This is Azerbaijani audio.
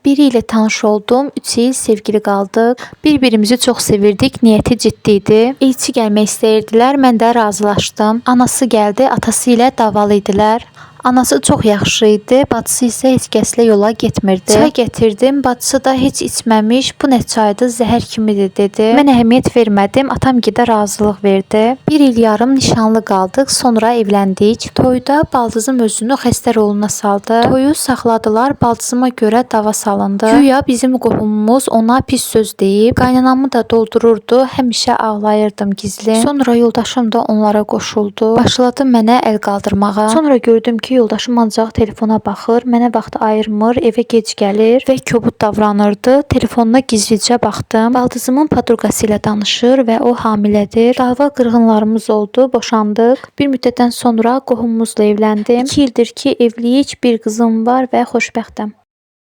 Biri ilə tanış oldum, 3 il sevgili qaldıq. Bir-birimizi çox sevirdik, niyyəti ciddi idi. Elçi gəlmək istəyirdilər, mən də razılaşdım. Anası gəldi, atası ilə davalı idilər. Anası çox yaxşı idi, bacısı isə heç kəslə yola getmirdi. Çay gətirdim, bacısı da heç içməmiş, bu nə çaydır, zəhər kimidir dedi. Mən əhəmiyyət vermədim, atam gidə razılıq verdi. Bir il yarım nişanlı qaldıq, sonra evləndik. Toyda baldızım özünü xəstə roluna saldı. Toyu saxladılar, baldızıma görə dava salındı. Güya bizim qohumumuz ona pis söz deyib, qaynanamı da doldururdu, həmişə ağlayırdım gizli. Sonra yoldaşım da onlara qoşuldu. Başladı mənə əl qaldırmağa. Sonra gördüm ki, yoldaşım ancaq telefona baxır, mənə vaxt ayırmır, evə gec gəlir və kobud davranırdı. Telefonuna gizlicə baxdım. Baldızımın podruqası ilə danışır və o hamilədir. Dava qırğınlarımız oldu, boşandıq. Bir müddətdən sonra qohumumuzla evləndim. 2 ildir ki, evliyik, bir qızım var və xoşbəxtəm.